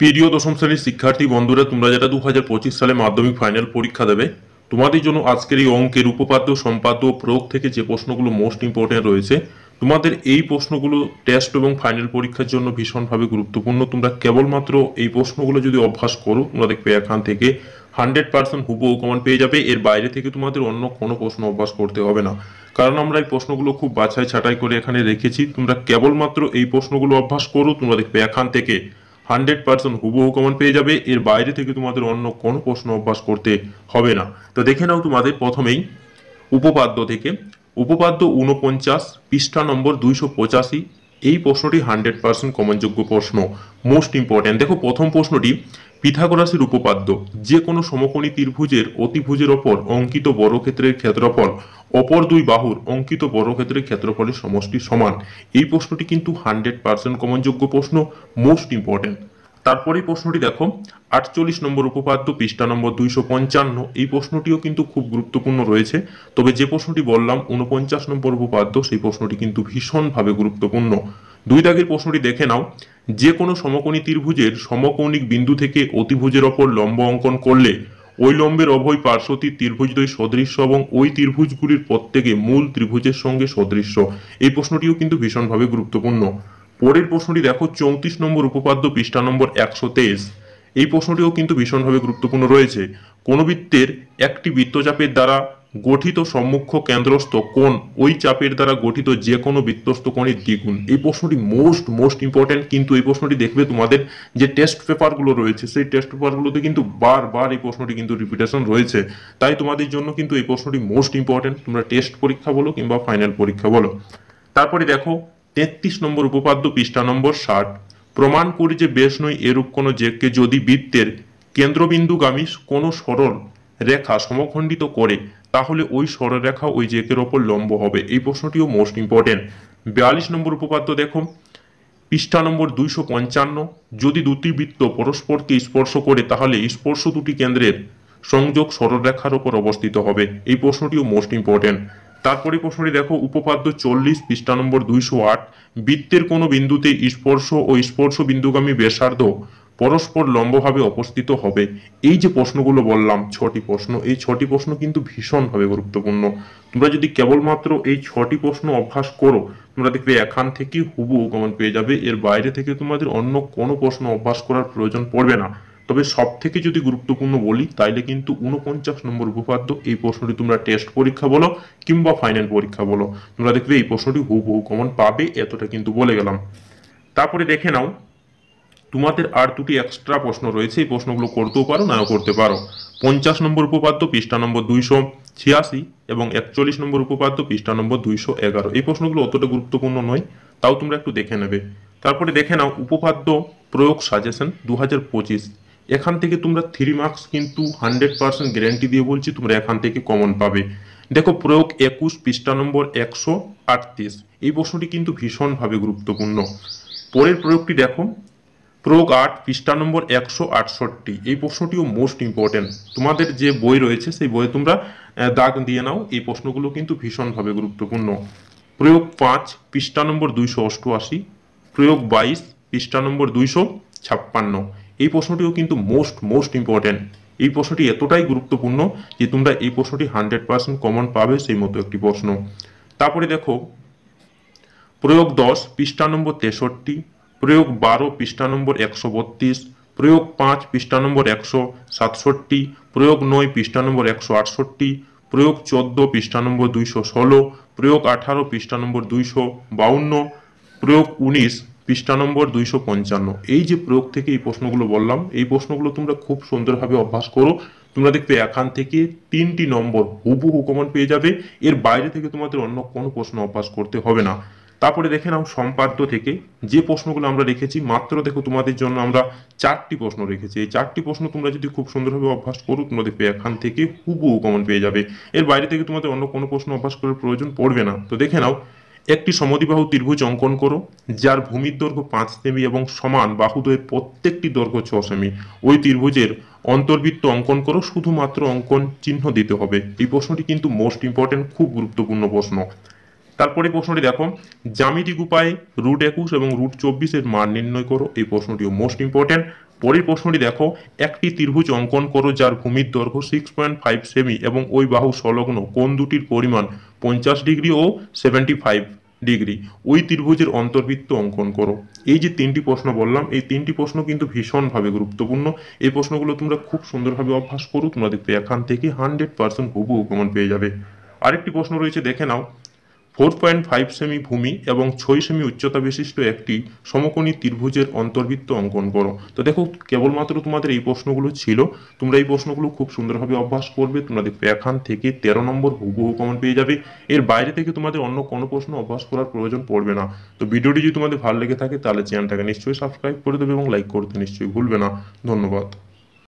প্রিয় দশম শ্রেণীর শিক্ষার্থী বন্ধুরা, তোমরা যারা 2025 সালে মাধ্যমিক ফাইনাল পরীক্ষা দেবে, তোমাদের জন্য আজকের এই অঙ্কের উপপাদ্য, সম্পাদ্য, প্রয়োগ থেকে যে প্রশ্নগুলো মোস্ট ইম্পর্টেন্ট রয়েছে, তোমাদের এই প্রশ্নগুলো টেস্ট এবং ফাইনাল পরীক্ষার জন্য ভীষণভাবে গুরুত্বপূর্ণ। তোমরা কেবলমাত্র এই প্রশ্নগুলো যদি অভ্যাস করো, তোমরা দেখবে এখান থেকে 100% হুবহু কমন পেয়ে যাবে। এর বাইরে থেকে তোমাদের অন্য কোনো প্রশ্ন অভ্যাস করতে হবে না, কারণ আমরা এই প্রশ্নগুলো খুব বাছাই ছাঁটাই করে এখানে রেখেছি। তোমরা কেবলমাত্র এই প্রশ্নগুলো অভ্যাস করো, তোমরা দেখবে এখান থেকে 100% হুবহু কমন পেয়ে যাবে। এর বাইরে থেকে তোমাদের অন্য কোনো প্রশ্ন অভ্যাস করতে হবে না। তো দেখে নাও তোমাদের প্রথমেই উপপাদ্য থেকে। উপপাদ্য 49, পৃষ্ঠা নম্বর 285। এই প্রশ্নটি 100% কমনযোগ্য প্রশ্ন, মোস্ট ইম্পর্টেন্ট। দেখো প্রথম প্রশ্নটি, পিথাগোরাসের উপপাদ্য, যে কোনো সমকোণী ত্রিভুজের অতিভুজের ওপর অঙ্কিত বর্গক্ষেত্রের ক্ষেত্রফল অপর দুই বাহুর অঙ্কিত বর্গক্ষেত্রের ক্ষেত্রফলের সমষ্টি সমান। এই প্রশ্নটি কিন্তু 100% কমনযোগ্য প্রশ্ন, মোস্ট ইম্পর্টেন্ট। তারপরেই প্রশ্নটি দেখো, 48 নম্বর উপপাদ্য, পৃষ্ঠা নম্বর 255। এই প্রশ্নটিও কিন্তু খুব গুরুত্বপূর্ণ রয়েছে। তবে যে প্রশ্নটি বললাম 49 নম্বর উপপাদ্য, সেই প্রশ্নটি কিন্তু ভীষণভাবে গুরুত্বপূর্ণ। দুই দাগের প্রশ্নটি দেখে নাও, যে কোনো সমকোণী ত্রিভুজের সমকৌণিক বিন্দু থেকে অতিভুজের ওপর লম্ব অঙ্কন করলে ওই লম্বের উভয় পার্শ্বটি ত্রিভুজদ্বয় সদৃশ্য এবং ওই ত্রিভুজগুলির প্রত্যেকে মূল ত্রিভুজের সঙ্গে সদৃশ্য। এই প্রশ্নটিও কিন্তু ভীষণভাবে গুরুত্বপূর্ণ। পরের প্রশ্নটি দেখো, 34 নম্বর উপপাদ্য, পৃষ্ঠা নম্বর 123। এই প্রশ্নটিও কিন্তু ভীষণভাবে গুরুত্বপূর্ণ রয়েছে। কোন বৃত্তের একটি বৃত্তচাপের দ্বারা গঠিত সম্মুখ কেন্দ্রস্থ কোণ ওই চাপের দ্বারা গঠিত যে কোনো বৃত্তস্থ কোণের দ্বিগুণ। এই প্রশ্নটি মোস্ট ইম্পর্টেন্ট। কিন্তু এই প্রশ্নটি দেখবে তোমাদের যে টেস্ট পেপারগুলো রয়েছে, সেই টেস্ট পেপারগুলোতে কিন্তু বারবার এই প্রশ্নটি কিন্তু রিপিটেশন রয়েছে। তাই তোমাদের জন্য কিন্তু এই প্রশ্নটি মোস্ট ইম্পর্টেন্ট, তোমরা টেস্ট পরীক্ষা বলো কিংবা ফাইনাল পরীক্ষা বলো। তারপরে দেখো 33 নম্বর উপপাদ্য, পৃষ্ঠা নম্বর 60। প্রমাণ করি যে বেশ নয় এরূপ কোনো জেককে যদি বৃত্তের কেন্দ্রবিন্দুগামী কোনো সরল রেখা সমখণ্ডিত করে, তাহলে ওই সরলরেখা ওই জেকের ওপর লম্ব হবে। এই প্রশ্নটিও মোস্ট ইম্পর্টেন্ট। 42 নম্বর উপপাদ্য দেখো, পৃষ্ঠা নম্বর 255। যদি দুটি বৃত্ত পরস্পরকে স্পর্শ করে, তাহলে স্পর্শ দুটি কেন্দ্রের সংযোগ সরলরেখার ওপর অবস্থিত হবে। এই প্রশ্নটিও মোস্ট ইম্পর্টেন্ট। তারপরে প্রশ্নটি দেখো, উপপাদ্য 40, পৃষ্ঠা নম্বর 208। বৃত্তের কোনো বিন্দুতে স্পর্শ ও স্পর্শ বিন্দুগামী ব্যাসার্ধ পরস্পর লম্বভাবে অবস্থিত হবে। এই যে প্রশ্নগুলো বললাম 6টি প্রশ্ন, এই 6টি প্রশ্ন কিন্তু ভীষণভাবে গুরুত্বপূর্ণ। তোমরা যদি কেবলমাত্র এই 6টি প্রশ্ন অভ্যাস করো, তোমরা দেখবে এখান থেকে হুবহু কমন পেয়ে যাবে। এর বাইরে থেকে তোমাদের অন্য কোনো প্রশ্ন অভ্যাস করার প্রয়োজন পড়বে না। তবে সব থেকে যদি গুরুত্বপূর্ণ বলি, তাইলে কিন্তু 49 নম্বর উপপাদ্য, এই প্রশ্নটি তোমরা টেস্ট পরীক্ষা বলো কিংবা ফাইনাল পরীক্ষা বলো, তোমরা দেখবে এই প্রশ্নটি হুবহু কমন পাবে, এতটা কিন্তু বলে গেলাম। তারপরে দেখে নাও, তোমাদের আর দুটি এক্সট্রা প্রশ্ন রয়েছে। এই প্রশ্নগুলো করতেও পারো, নাও করতে পারো। 50 নম্বর উপপাদ্য, পৃষ্ঠা নম্বর 286 এবং 41 নম্বর উপপাদ্য, পৃষ্ঠা নম্বর 211। এই প্রশ্নগুলো অতটা গুরুত্বপূর্ণ নয়, তাও তোমরা একটু দেখে নেবে। তারপরে দেখে নাও উপপাদ্য প্রয়োগ সাজেশন 2025। এখান থেকে তোমরা 3 মার্কস কিন্তু 100% গ্যারান্টি দিয়ে বলছি তোমরা এখান থেকে কমন পাবে। দেখো প্রয়োগ 21, পৃষ্ঠা নম্বর 138। এই প্রশ্নটি কিন্তু ভীষণভাবে গুরুত্বপূর্ণ। পরের প্রয়োগটি দেখো, প্রয়োগ 8, পৃষ্ঠা নম্বর 168। এই প্রশ্নটিও মোস্ট ইম্পর্টেন্ট। তোমাদের যে বই রয়েছে সেই বইয়ে তোমরা দাগ দিয়ে নাও, এই প্রশ্নগুলো কিন্তু ভীষণভাবে গুরুত্বপূর্ণ। প্রয়োগ 5, পৃষ্ঠা নম্বর 288। প্রয়োগ 22, পৃষ্ঠা নম্বর 256। এই প্রশ্নটিও কিন্তু মোস্ট ইম্পর্টেন্ট। এই প্রশ্নটি এতটাই গুরুত্বপূর্ণ যে তোমরা এই প্রশ্নটি 100% কমন পাবে, সেই মতো একটি প্রশ্ন। তারপরে দেখো প্রয়োগ 10, পৃষ্ঠা নম্বর 63। প্রয়োগ 12, পৃষ্ঠা নম্বর 132। প্রয়োগ 5, পৃষ্ঠা নম্বর 167। প্রয়োগ 9, পৃষ্ঠা নম্বর 168। প্রয়োগ 14, পৃষ্ঠা নম্বর 216। প্রয়োগ 18, পৃষ্ঠা নম্বর 252। প্রয়োগ 19, পৃষ্ঠা নম্বর 255। এই যে প্রয়োগ থেকে এই প্রশ্নগুলো বললাম, এই প্রশ্নগুলো তোমরা খুব সুন্দরভাবে অভ্যাস করো, তোমরা দেখবে এখান থেকে 3টি নম্বর হুবহু কমন পেয়ে যাবে। এর বাইরে থেকে তোমাদের অন্য কোনো প্রশ্ন অভ্যাস করতে হবে না। তারপরে দেখে নাও সম্পাদ্য থেকে যে প্রশ্নগুলো আমরা রেখেছি, মাত্র দেখো তোমাদের জন্য আমরা 4টি প্রশ্ন রেখেছি। এই 4টি প্রশ্ন তোমরা যদি খুব সুন্দরভাবে অভ্যাস করো, তোমরা দেখবে এখান থেকে হুবহু কমন পেয়ে যাবে। এর বাইরে থেকে তোমাদের অন্য কোনো প্রশ্ন অভ্যাস করার প্রয়োজন পড়বে না। তো দেখে নাও, একটি সমদ্বিবাহু ত্রিভুজ অঙ্কন করো, যার ভূমির দৈর্ঘ্য 5 সেমি এবং সমান বাহুদ্বয়ের প্রত্যেকটি দৈর্ঘ্য 6 সেমি। ওই ত্রিভুজের অন্তর্বৃত্ত অঙ্কন করো, শুধুমাত্র অঙ্কন চিহ্ন দিতে হবে। এই প্রশ্নটি কিন্তু মোস্ট ইম্পর্টেন্ট, খুব গুরুত্বপূর্ণ প্রশ্ন। তারপরে প্রশ্নটি দেখো, জ্যামিতিক উপায়ে √21 এবং √24 মান নির্ণয় করো। এই প্রশ্নটিও মোস্ট ইম্পর্টেন্ট। পরের প্রশ্নটি দেখো, একটি ত্রিভুজ অঙ্কন করো যার ভূমির দৈর্ঘ্য 6.5 সেমি এবং ওই বাহু সংলগ্ন কোণ দুটির পরিমাণ 50 ডিগ্রি ও 75 ডিগ্রি। ওই ত্রিভুজের অন্তর্বৃত্ত অঙ্কন করো। এই যে তিনটি প্রশ্ন বললাম, এই তিনটি প্রশ্ন কিন্তু ভীষণভাবে গুরুত্বপূর্ণ। এই প্রশ্নগুলো তোমরা খুব সুন্দরভাবে অভ্যাস করো, তোমরা দেখবে এখান থেকে 100% হুবহু কমন পেয়ে যাবে। আরেকটি প্রশ্ন রয়েছে, দেখে নাও। 4.5 সেমি ভূমি এবং 6 সেমি উচ্চতা বিশিষ্ট একটি সমকোণী ত্রিভুজের অন্তর্বৃত্ত অঙ্কন করো। তো দেখো, কেবলমাত্র তোমাদের এই প্রশ্নগুলো ছিল, তোমরা এই প্রশ্নগুলো খুব সুন্দরভাবে অভ্যাস করবে, তোমরা দেখবে এখান থেকে 13 নম্বর হুবহু কমন পেয়ে যাবে। এর বাইরে থেকে তোমাদের অন্য কোনো প্রশ্ন অভ্যাস করার প্রয়োজন পড়বে না। তো ভিডিওটি যদি তোমাদের ভালো লেগে থাকে তাহলে চ্যানেলটাকে নিশ্চয়ই সাবস্ক্রাইব করে দেবে এবং লাইক করতে নিশ্চয়ই ভুলবে না। ধন্যবাদ।